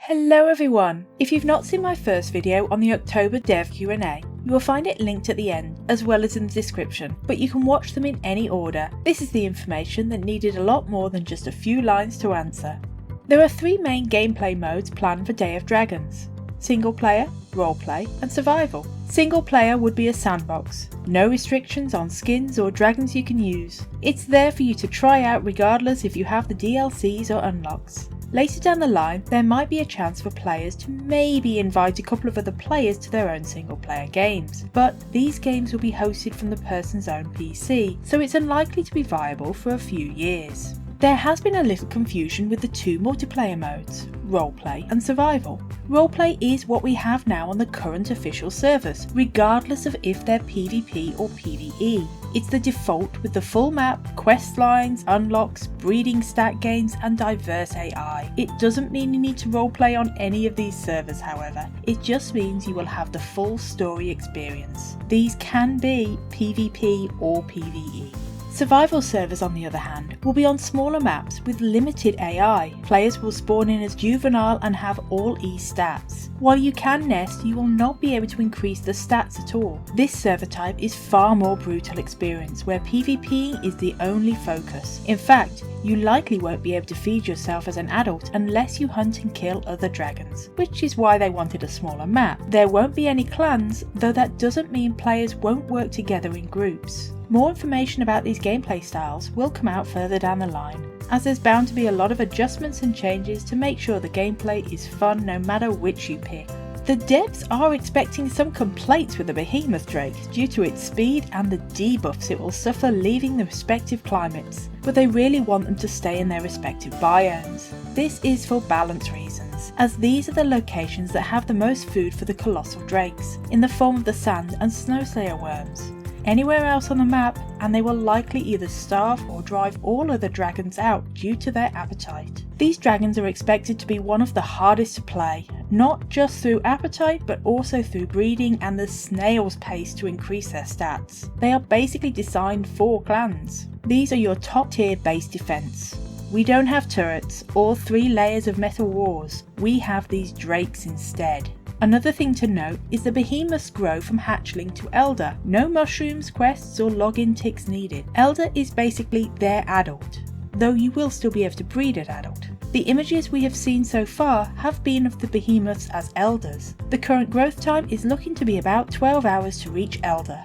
Hello everyone! If you've not seen my first video on the October Dev Q&A, you will find it linked at the end as well as in the description, but you can watch them in any order. This is the information that needed a lot more than just a few lines to answer. There are three main gameplay modes planned for Day of Dragons: single player, roleplay and survival. Single player would be a sandbox, no restrictions on skins or dragons you can use. It's there for you to try out regardless if you have the DLCs or unlocks. Later down the line, there might be a chance for players to maybe invite a couple of other players to their own single player games, but these games will be hosted from the person's own PC, so it's unlikely to be viable for a few years. There has been a little confusion with the two multiplayer modes, roleplay and survival. Roleplay is what we have now on the current official servers, regardless of if they're PvP or PvE. It's the default with the full map, quest lines, unlocks, breeding stat gains and diverse AI. It doesn't mean you need to roleplay on any of these servers however, it just means you will have the full story experience. These can be PvP or PvE. Survival servers, on the other hand, will be on smaller maps with limited AI. Players will spawn in as juvenile and have all E stats. While you can nest, you will not be able to increase the stats at all. This server type is far more brutal experience where PvPing is the only focus. In fact, you likely won't be able to feed yourself as an adult unless you hunt and kill other dragons, which is why they wanted a smaller map. There won't be any clans, though that doesn't mean players won't work together in groups. More information about these gameplay styles will come out further down the line, as there's bound to be a lot of adjustments and changes to make sure the gameplay is fun no matter which you pick. The devs are expecting some complaints with the Behemoth Drake due to its speed and the debuffs it will suffer leaving the respective climates, but they really want them to stay in their respective biomes. This is for balance reasons, as these are the locations that have the most food for the colossal drakes, in the form of the sand and snowslayer worms. Anywhere else on the map, and they will likely either starve or drive all other dragons out due to their appetite. These dragons are expected to be one of the hardest to play, not just through appetite but also through breeding and the snail's pace to increase their stats. They are basically designed for clans. These are your top tier base defense. We don't have turrets or 3 layers of metal walls, we have these drakes instead. Another thing to note is the behemoths grow from hatchling to elder. No mushrooms, quests or login ticks needed. Elder is basically their adult, though you will still be able to breed at adult. The images we have seen so far have been of the behemoths as elders. The current growth time is looking to be about 12 hours to reach elder.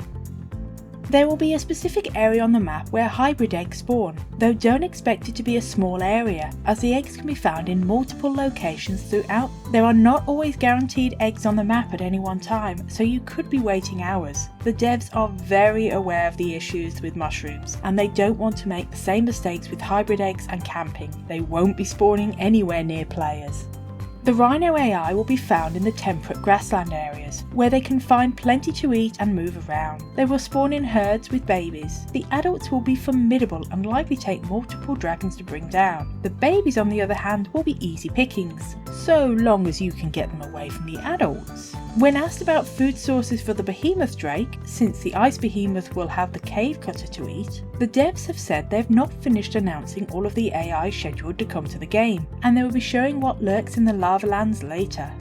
There will be a specific area on the map where hybrid eggs spawn, though don't expect it to be a small area, as the eggs can be found in multiple locations throughout. There are not always guaranteed eggs on the map at any one time, so you could be waiting hours. The devs are very aware of the issues with mushrooms, and they don't want to make the same mistakes with hybrid eggs and camping. They won't be spawning anywhere near players. The rhino AI will be found in the temperate grassland areas, where they can find plenty to eat and move around. They will spawn in herds with babies. The adults will be formidable and likely take multiple dragons to bring down. The babies, on the other hand, will be easy pickings, so long as you can get them away from the adults. When asked about food sources for the Behemoth Drake, since the Ice Behemoth will have the Cave Cutter to eat, the devs have said they've not finished announcing all of the AI scheduled to come to the game, and they will be showing what lurks in the lava lands later.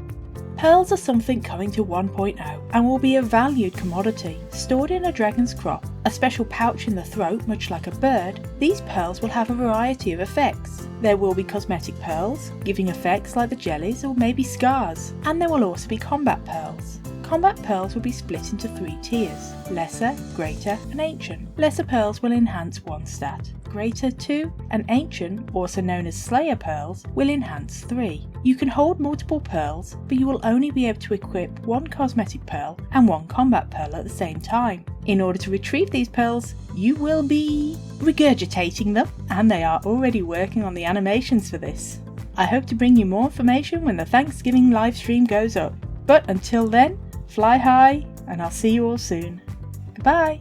Pearls are something coming to 1.0 and will be a valued commodity, stored in a dragon's crop, a special pouch in the throat much like a bird. These pearls will have a variety of effects. There will be cosmetic pearls, giving effects like the jellies or maybe scars, and there will also be combat pearls. Combat pearls will be split into 3 tiers: lesser, greater and ancient. Lesser pearls will enhance 1 stat, greater 2, and ancient, also known as slayer pearls, will enhance 3. You can hold multiple pearls, but you will only be able to equip 1 cosmetic pearl and 1 combat pearl at the same time. In order to retrieve these pearls, you will be regurgitating them, and they are already working on the animations for this. I hope to bring you more information when the Thanksgiving livestream goes up, but until then, fly high, and I'll see you all soon. Goodbye!